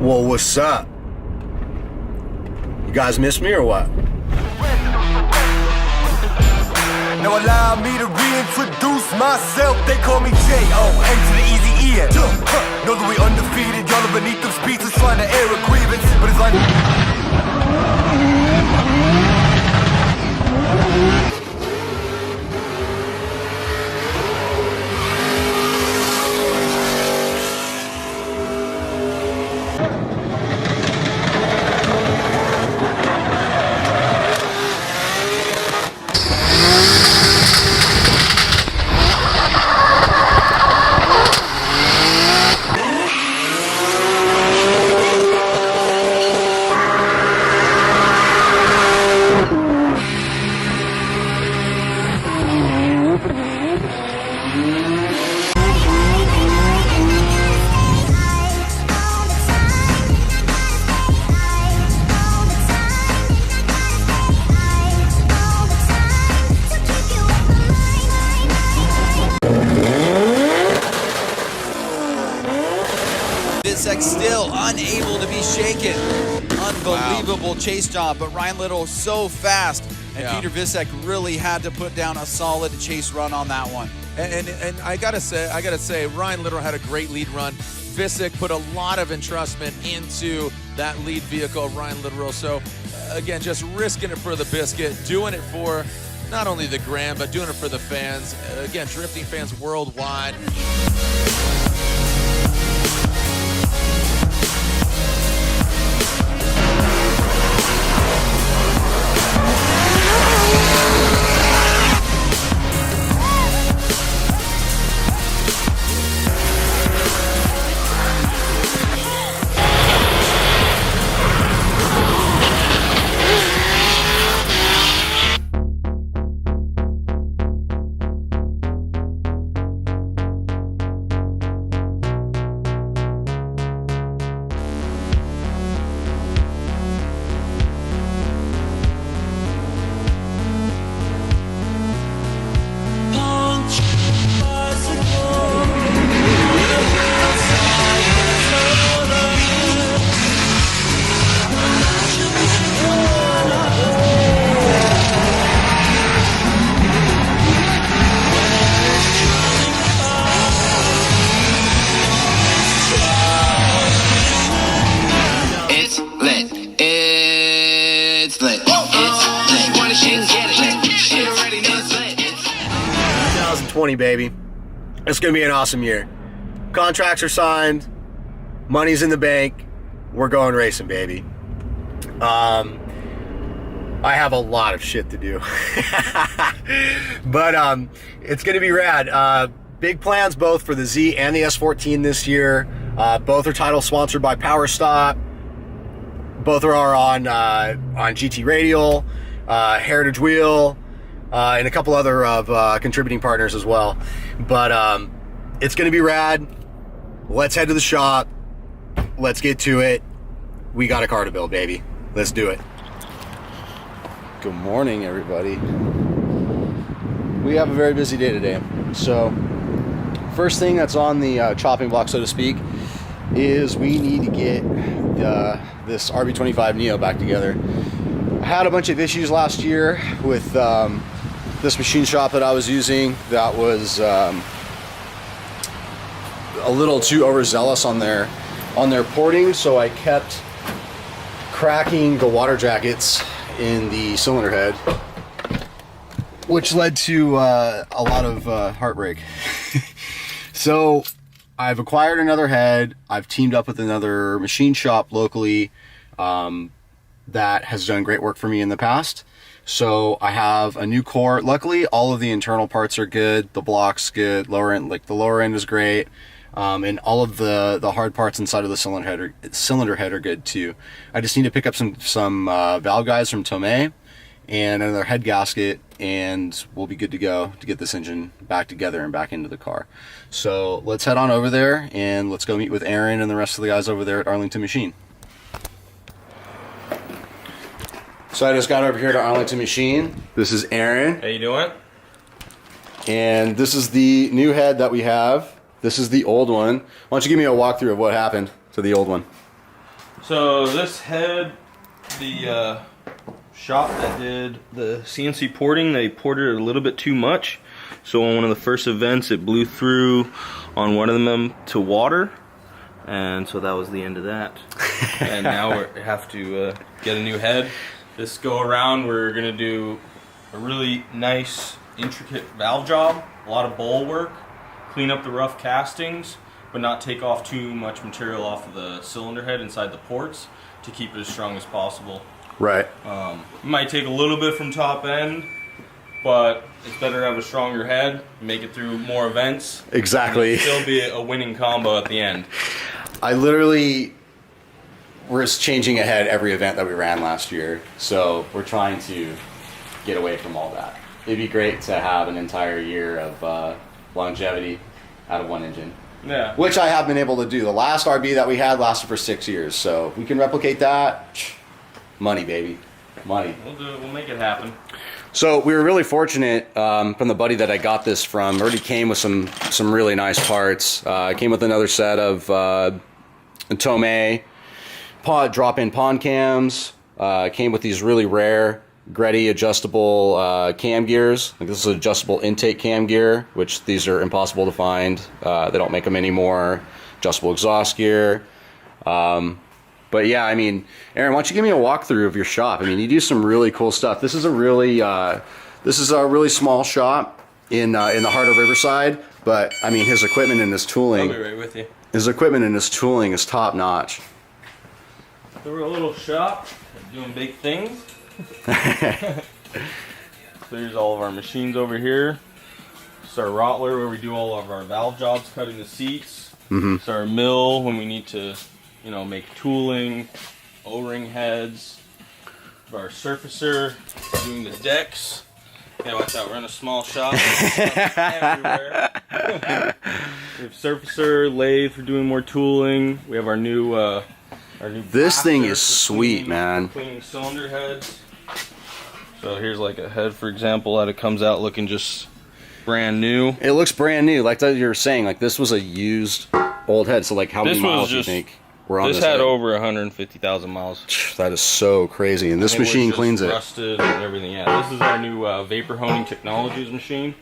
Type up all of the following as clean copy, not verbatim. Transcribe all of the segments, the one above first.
Well, what's up? You guys miss me or what? Now allow me to reintroduce myself. They call me J.O.N. to the easy E. Know that we undefeated. Y'all are beneath them speeches trying to air a grievance, but it's like still unable to be shaken. Unbelievable chase job, but Ryan Little so fast, and Peter Visek really had to put down a solid chase run on that one. And I gotta say, Ryan Little had a great lead run. Visek put a lot of entrustment into that lead vehicle of Ryan Little. So again, just risking it for the biscuit, doing it for not only the Grand, but doing it for the fans. Again, drifting fans worldwide. It's lit. It's lit. 2020, baby. It's gonna be an awesome year. Contracts are signed, money's in the bank, we're going racing, baby. I have a lot of shit to do. But it's gonna be rad. Big plans both for the Z and the S14 this year. Both are title sponsored by Power Stop. Both are on GT Radial, Heritage Wheel, and a couple other of contributing partners as well. But it's going to be rad. Let's head to the shop. Let's get to it. We got a car to build, baby. Let's do it. Good morning, everybody. We have a very busy day today. So, first thing that's on the chopping block, so to speak, is we need to get this RB25 Neo back together. I had a bunch of issues last year with this machine shop that I was using that was a little too overzealous on their porting, so I kept cracking the water jackets in the cylinder head, which led to a lot of heartbreak. So I've acquired another head. I've teamed up with another machine shop locally that has done great work for me in the past. So I have a new core. Luckily, all of the internal parts are good. The block's good. Lower end, like the lower end is great. And all of the hard parts inside of the cylinder head are good too. I just need to pick up some valve guides from Tomei and another head gasket, and we'll be good to go to get this engine back together and back into the car. So let's head on over there and let's go meet with Aaron and the rest of the guys over there at Arlington Machine. So I just got over here to Arlington Machine. This is Aaron. How you doing? And this is the new head that we have. This is the old one. Why don't you give me a walkthrough of what happened to the old one? So this head, the shop that did the CNC porting, they ported it a little bit too much. So on one of the first events, it blew through on one of them to water, and so that was the end of that. And now we have to get a new head. This go around, we're gonna do a really nice, intricate valve job, a lot of bowl work, clean up the rough castings, but not take off too much material off of the cylinder head inside the ports to keep it as strong as possible. Right. It might take a little bit from top end, but it's better to have a stronger head, make it through more events. Exactly. And still be a winning combo at the end. I literally was changing a head every event that we ran last year, so we're trying to get away from all that. It'd be great to have an entire year of longevity out of one engine. Yeah. Which I have been able to do. The last RB that we had lasted for 6 years, so if we can replicate that. Money, baby. Money. We'll do it. We'll make it happen. So we were really fortunate from the buddy that I got this from. Already came with some really nice parts. It came with another set of Tomei drop-in pond cams. Came with these really rare Greddy adjustable cam gears. Like this is an adjustable intake cam gear, which these are impossible to find. They don't make them anymore. Adjustable exhaust gear. But yeah, I mean, Aaron, why don't you give me a walkthrough of your shop? I mean, you do some really cool stuff. This is a really small shop in the heart of Riverside. But I mean, his equipment and his tooling. I'll be right with you. His equipment and his tooling is top notch. So we're a little shop doing big things. So here's all of our machines over here. It's our rottler where we do all of our valve jobs, cutting the seats. It's our mill when we need to, you know, make tooling, O-ring heads. Our surfacer doing the decks. Yeah, watch out, we're in a small shop. Everywhere. We have surfacer, lathe for doing more tooling. We have our new This thing blaster is for sweet, cleaning- man. Cleaning cylinder heads. So here's like a head, for example, that it comes out looking just brand new. It looks brand new, like you were saying. Like this was a used old head. So like, how many This was miles do you just- think were on This this had head? over 150,000 miles. That is so crazy, and this And it was machine just cleans it. Rusted and everything. Yeah, this is our new vapor honing technologies machine.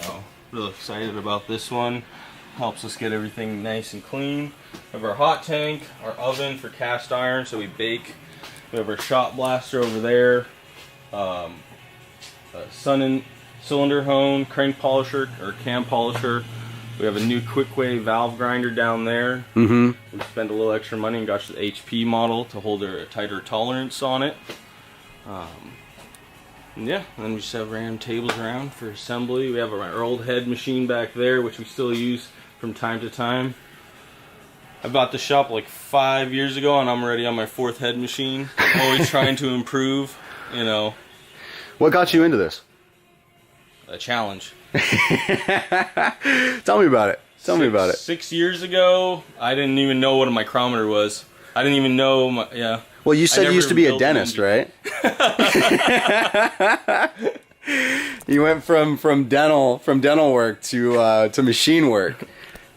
So, really excited about this one. Helps us get everything nice and clean. We have our hot tank, our oven for cast iron, so we bake. We have our shot blaster over there. A cylinder hone, crank polisher or cam polisher. We have a new Quickway valve grinder down there. We spent a little extra money and got the HP model to hold a tighter tolerance on it. Yeah, and then we just have random tables around for assembly. We have our old head machine back there, which we still use from time to time. I bought the shop like 5 years ago, and I'm already on my 4th head machine. Always trying to improve, you know. What got you into this? A challenge. Tell me about it. Tell me about it. 6 years ago, I didn't even know what a micrometer was. I didn't even know, yeah. Well, you said you used to be a built an dentist, engine. right? You went from dental work to machine work.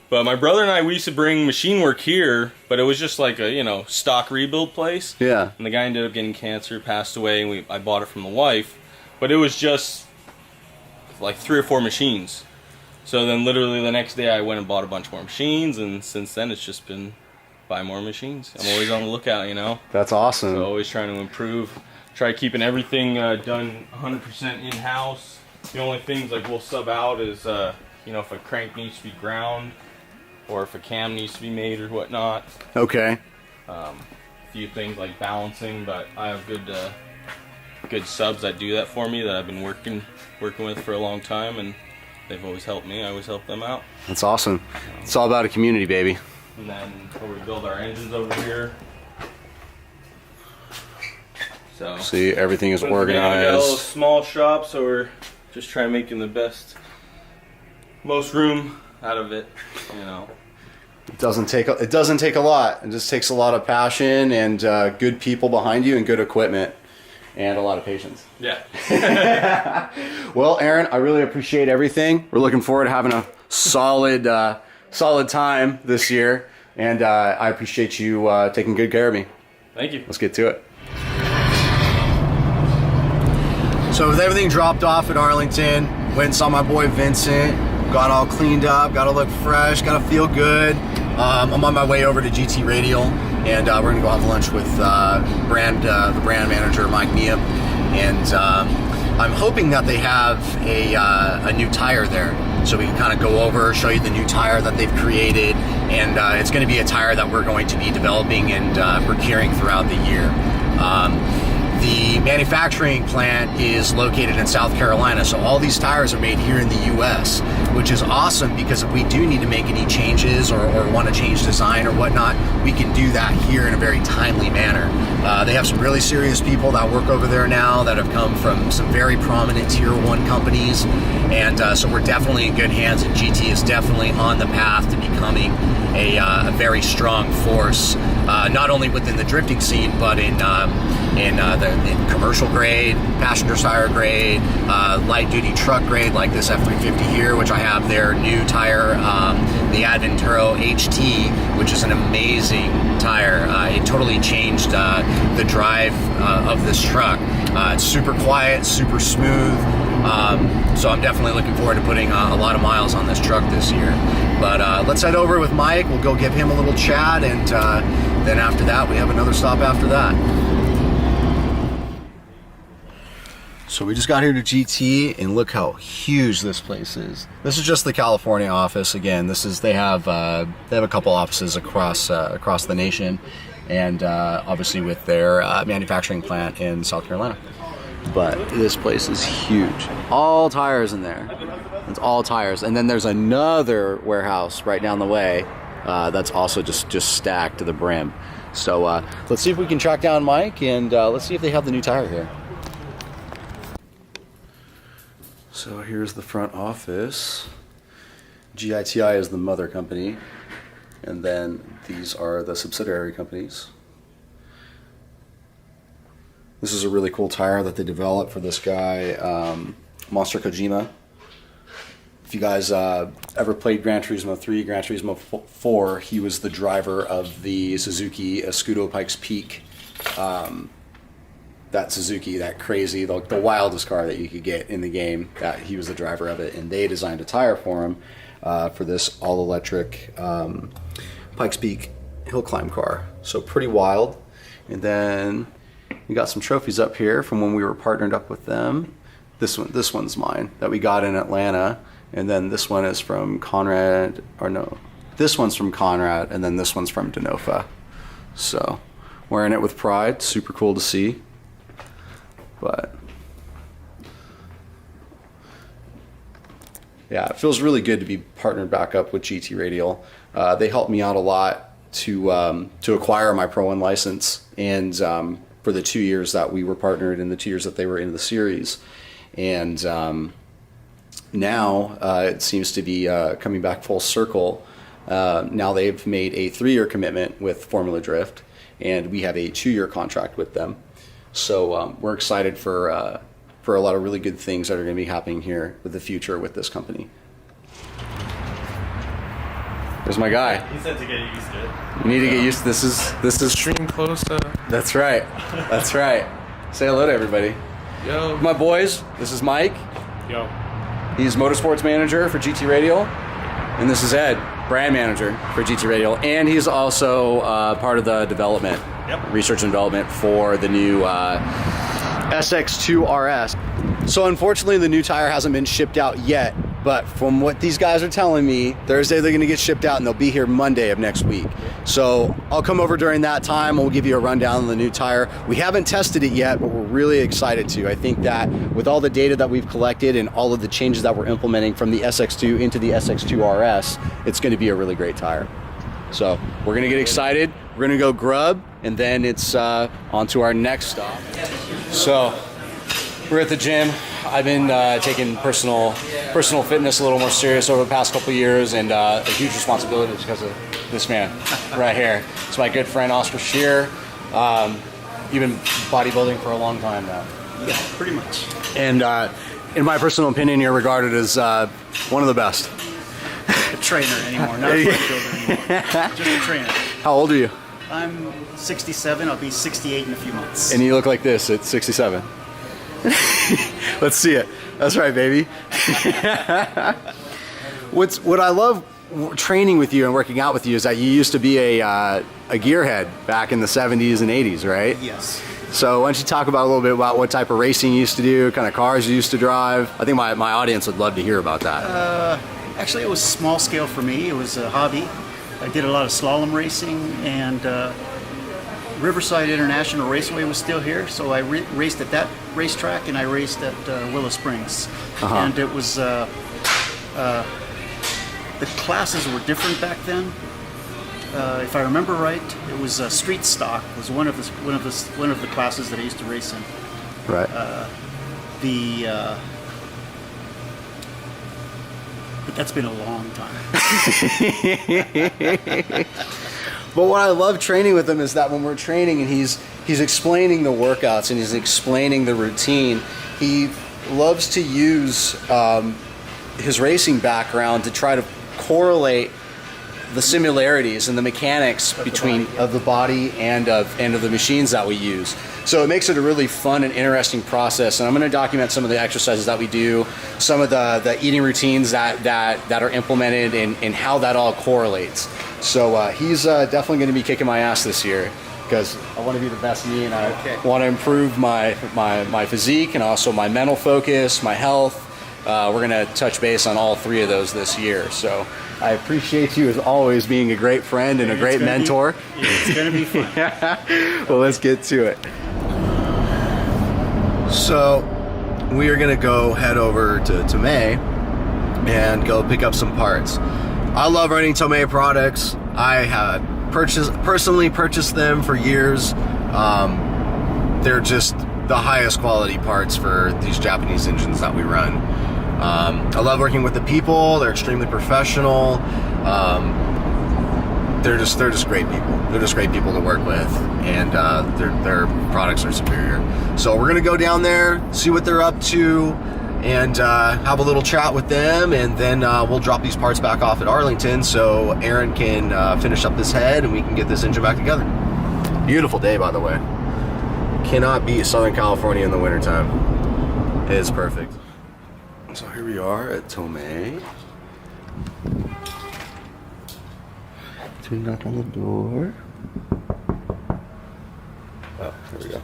But my brother and I, we used to bring machine work here, but it was just like a, you know, stock rebuild place. Yeah. And the guy ended up getting cancer, passed away, and I bought it from the wife. But it was just like 3 or 4 machines. So then literally the next day I went and bought a bunch more machines, and since then it's just been buy more machines. I'm always on the lookout, you know. That's awesome. So always trying to improve. Try keeping everything done 100% in-house. The only things like we'll sub out is, you know, if a crank needs to be ground, or if a cam needs to be made or whatnot. Okay. A few things like balancing, but I have good subs that do that for me that I've been working with for a long time, and they've always helped me. I always help them out. That's awesome. It's all about a community, baby. And then we build our engines over here. So See, everything is once again, we got a little organized. small shop, so we're just trying to make the most room out of it, you know. It doesn't take a lot. It just takes a lot of passion and good people behind you and good equipment and a lot of patience. Yeah. Well, Aaron, I really appreciate everything. We're looking forward to having a solid time this year. And I appreciate you taking good care of me. Thank you. Let's get to it. So with everything dropped off at Arlington, went and saw my boy Vincent, got all cleaned up, got to look fresh, got to feel good. I'm on my way over to GT Radial, and we're gonna go have lunch with the brand manager, Mike Mia, and I'm hoping that they have a new tire there, so we can kind of go over, show you the new tire that they've created, and it's going to be a tire that we're going to be developing and procuring throughout the year. The manufacturing plant is located in South Carolina, so all these tires are made here in the US, which is awesome because if we do need to make any changes or want to change design or whatnot, we can do that here in a very timely manner. They have some really serious people that work over there now that have come from some very prominent tier 1 companies, and so we're definitely in good hands, and GT is definitely on the path to becoming a very strong force, not only within the drifting scene, but in commercial grade, passenger tire grade, light duty truck grade like this F350 here, which I have their new tire, the Adventuro HT, which is an amazing tire. It totally changed the drive of this truck. It's super quiet, super smooth, so I'm definitely looking forward to putting a lot of miles on this truck this year. But let's head over with Mike. We'll go give him a little chat, and then after that we have another stop after that. So we just got here to GT, and look how huge this place is. This is just the California office. Again, they have a couple offices across the nation, and obviously with their manufacturing plant in South Carolina. But this place is huge. All tires in there. It's all tires, and then there's another warehouse right down the way that's also just stacked to the brim. So let's see if we can track down Mike, and let's see if they have the new tire here. So here's the front office. GITI is the mother company, and then these are the subsidiary companies. This is a really cool tire that they developed for this guy, Monster Kojima. If you guys ever played Gran Turismo 3, Gran Turismo 4, he was the driver of the Suzuki Escudo Pikes Peak. That Suzuki, that crazy, the wildest car that you could get in the game, that he was the driver of it, and they designed a tire for him for this all-electric Pikes Peak hill climb car. So pretty wild. And then we got some trophies up here from when we were partnered up with them. This one's mine that we got in Atlanta, and then this one is from Conrad, or no, this one's from Conrad, and then this one's from Denofa. So wearing it with pride, super cool to see. But yeah, it feels really good to be partnered back up with GT Radial. They helped me out a lot to acquire my Pro 1 license, and for the 2 years that we were partnered and the 2 years that they were in the series. And now it seems to be coming back full circle. Now they've made a 3-year commitment with Formula Drift, and we have a 2-year contract with them. So we're excited for a lot of really good things that are going to be happening here with the future with this company. There's my guy. He said to get used to it. You need to get used to this. Is Stream close up. That's right. That's right. Say hello to everybody. Yo. My boys, this is Mike. Yo. He's motorsports manager for GT Radial, and this is Ed, brand manager for GT Radial, and he's also part of the development, research and development for the new SX2 RS. So unfortunately, the new tire hasn't been shipped out yet, but from what these guys are telling me, Thursday they're going to get shipped out, and they'll be here Monday of next week. So I'll come over during that time, and we'll give you a rundown on the new tire. We haven't tested it yet, but we're really excited to. I think that with all the data that we've collected and all of the changes that we're implementing from the SX2 into the SX2 RS, it's going to be a really great tire. So we're going to get excited. We're going to go grub, and then it's on to our next stop. So we're at the gym. I've been taking personal fitness a little more serious over the past couple of years, and a huge responsibility because of this man right here. It's my good friend Oscar Shear. You've been bodybuilding for a long time now. Yeah, pretty much. And in my personal opinion, you're regarded as one of the best. trainer anymore, not a bodybuilder anymore. Just a trainer. How old are you? I'm 67. I'll be 68 in a few months. And you look like this at 67. Let's see it. That's right, baby. What I love training with you and working out with you is that you used to be a gearhead back in the 70s and 80s, right? Yes. So why don't you talk about a little bit about what type of racing you used to do, kind of cars you used to drive? I think my audience would love to hear about that. Actually, it was small scale for me. It was a hobby. I did a lot of slalom racing, and Riverside International Raceway was still here, so I raced at that racetrack, and I raced at Willow Springs. And it was the classes were different back then. If I remember right, it was street stock was one of the classes that I used to race in. Right. But that's been a long time. But what I love training with him is that when we're training and he's explaining the workouts and he's explaining the routine, he loves to use his racing background to try to correlate the similarities and the mechanics between of the body and of the machines that we use. So it makes it a really fun and interesting process. And I'm going to document some of the exercises that we do, some of the eating routines that are implemented, and how that all correlates. So he's definitely going to be kicking my ass this year because I want to be the best me, and I want to improve my physique and also my mental focus, my health. We're going to touch base on all three of those this year. So I appreciate you as always being a great friend and a great mentor. It's going to be fun. Well, let's get to it. So we are going to go head over to Tomei and go pick up some parts. I love running Tomei products. I had personally purchased them for years. They're just the highest quality parts for these Japanese engines that we run. I love working with the people. They're extremely professional. They're just great people. They're just great people to work with, and their products are superior. So we're gonna go down there, see what they're up to, and have a little chat with them, and then we'll drop these parts back off at Arlington so Aaron can finish up this head and we can get this engine back together. Beautiful day, by the way. Cannot beat Southern California in the wintertime. It is perfect. So here we are at Tomei. We knock on the door. Oh, here we go.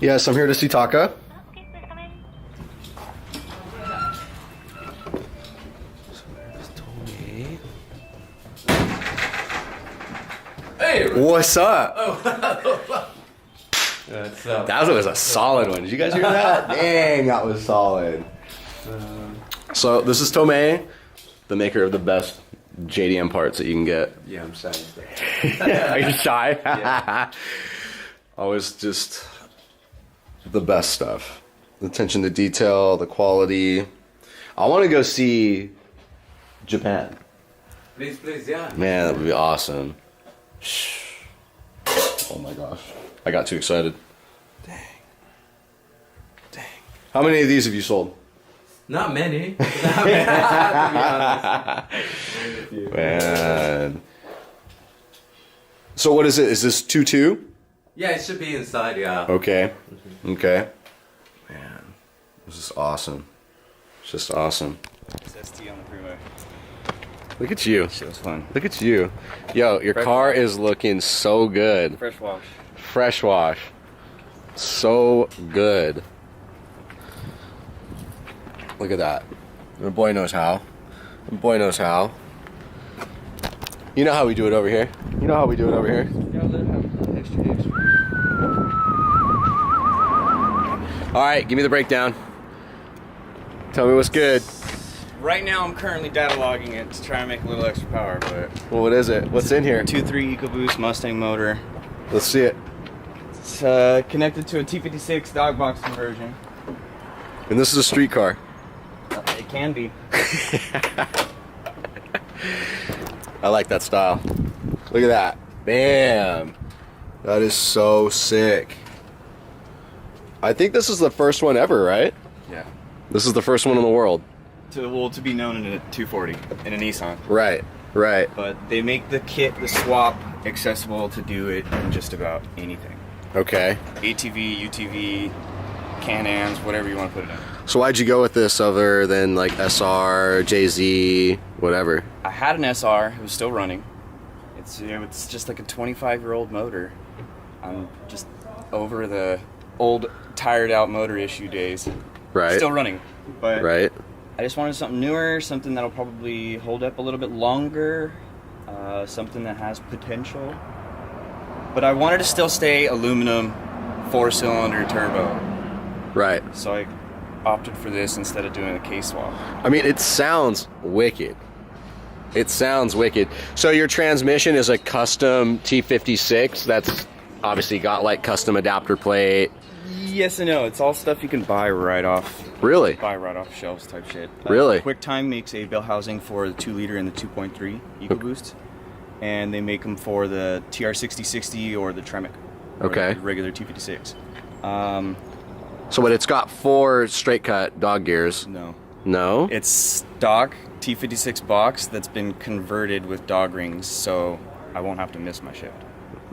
Yes, I'm here to see Taka. Okay, please come in. So there's Tomei. Hey, What's up? What's up? That was a solid one. Did you guys hear that? Dang, that was solid. So this is Tomei, the maker of the best JDM parts that you can get. Yeah, I'm shy. Are you shy? Yeah. Always just the best stuff. The attention to detail, the quality. I want to go see Japan. Please, yeah. Man, that would be awesome. Oh my gosh. I got too excited. Dang. How many of these have you sold? Not many. Not many, to be honest. Man. So what is it? Is this 2.2? Yeah, it should be inside, yeah. Okay. Okay. Man. This is awesome. It's just awesome. ST on the freeway. Look at you. Shit was fun. Look at you. Yo, your car is looking so good. Fresh wash. Fresh wash. So good. Look at that. The boy knows how. The boy knows how. You know how we do it over here. You know how we do it over here. All right, give me the breakdown. Tell me what's good. Right now, I'm currently data logging it to try and make a little extra power, but... Well, what is it? What's in here? 2.3 EcoBoost Mustang motor. Let's see it. It's connected to a T56 dog box conversion. And this is a street car. It can be. I like that style. Look at that. Bam. That is so sick. I think this is the first one ever, right? Yeah. This is the first one in the world. To be known in a 240 in a Nissan. Right. Right. But they make the kit, the swap, accessible to do it in just about anything. Okay. ATV, UTV, Can-Ams, whatever you want to put it in. So why'd you go with this other than like SR, JZ, whatever? I had an SR. It was still running. It's just like a 25-year-old motor. I'm just over the old, tired-out motor issue days. Right. Still running, but right. I just wanted something newer, something that'll probably hold up a little bit longer, something that has potential. But I wanted to still stay aluminum, 4-cylinder turbo. Right. So I opted for this instead of doing a case swap. I mean, it sounds wicked. It sounds wicked. So your transmission is a custom T56 that's obviously got like custom adapter plate. Yes and no. It's all stuff you can buy right off. Really? Buy right off shelves type shit. Really? QuickTime makes a bell housing for the 2-liter and the 2.3 EcoBoost. And they make them for the TR6060 or the Tremec. Okay. The regular T56. So, but it's got 4 straight cut dog gears. No. No? It's stock T56 box that's been converted with dog rings, so I won't have to miss my shift.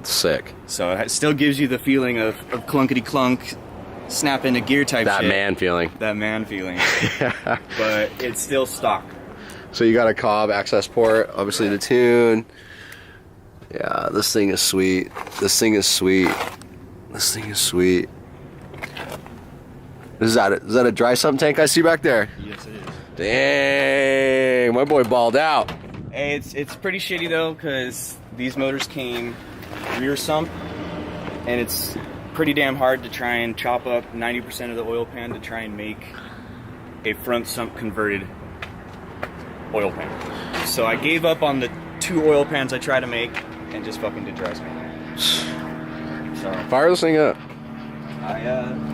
Sick. So it still gives you the feeling of clunkety clunk, snap into gear type that shit. man feeling. That man feeling. But it's still stock. So you got a Cobb access port, obviously the tune. Yeah, this thing is sweet. This thing is sweet. This thing is sweet. Is that a dry sump tank I see back there? Yes, it is. Dang, my boy balled out. Hey, it's pretty shitty though, because these motors came rear sump, and it's pretty damn hard to try and chop up 90% of the oil pan to try and make a front sump converted oil pan. So I gave up on the 2 oil pans I tried to make and just fucking did dry sump. So Fire this thing up. I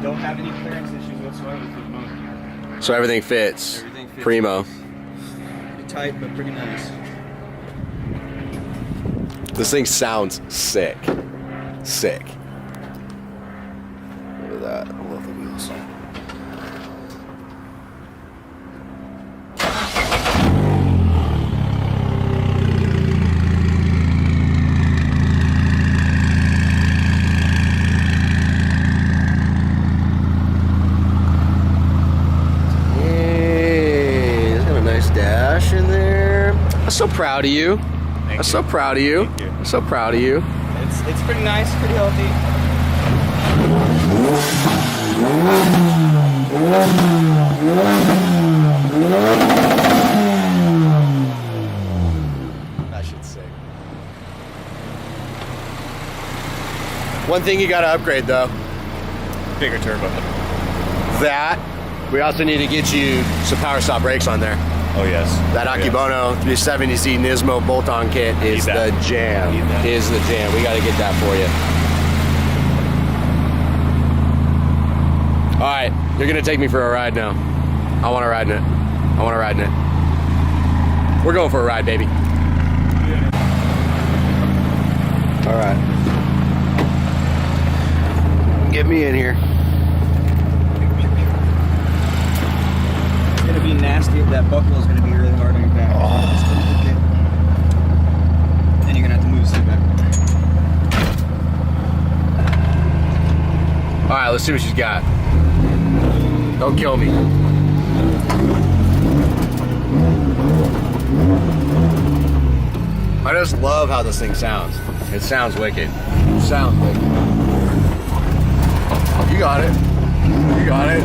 don't have any clearance issues whatsoever with the motor. So everything fits. Everything fits. Primo. Pretty tight, but pretty nice. This thing sounds sick. Sick. Look at that. I love the wheels. In there. I'm so proud of you. I'm so proud of you. I'm so proud of you. It's pretty nice, pretty healthy. That shit's sick. One thing you gotta upgrade though. Bigger turbo. That. We also need to get you some power stop brakes on there. Oh yes. That Akibono 370Z Nismo bolt-on kit is the jam. Is the jam. We got to get that for you. All right, you're gonna take me for a ride now. I want to ride in it. I want to ride in it. We're going for a ride, baby. All right. Get me in here. It's gonna be nasty if that buckle is gonna be really hard on your back. Then you're gonna have to move the seat back. All right, let's see what she's got. Don't kill me. I just love how this thing sounds. It sounds wicked. It sounds wicked. You got it. You got it.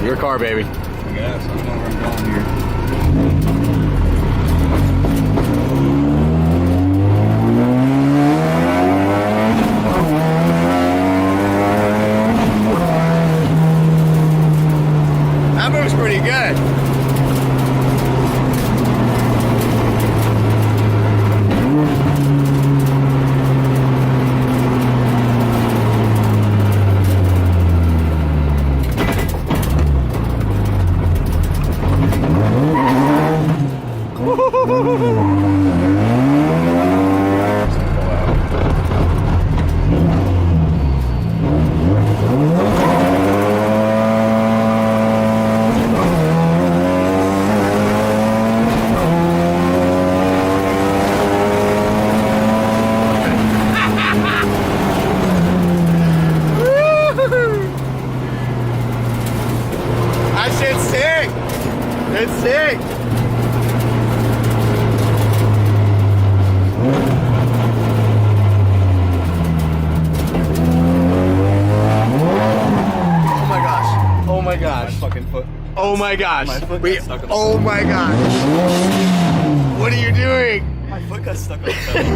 Your car, baby. Yeah, so I know where I'm going here. That moves pretty good. That shit's sick. It's sick. Oh my gosh. Oh my gosh. My fucking foot. Oh my gosh. My foot Wait. got stuck on the Oh my gosh. What are you doing? My foot got stuck on the pedal.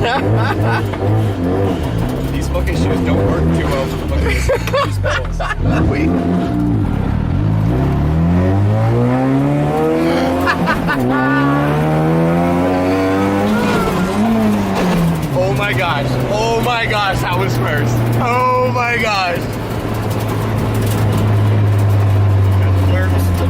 These fucking shoes don't work too well for fucking these pedals. Wait. Oh my gosh. Oh my gosh, that was first. Oh my gosh. Where is the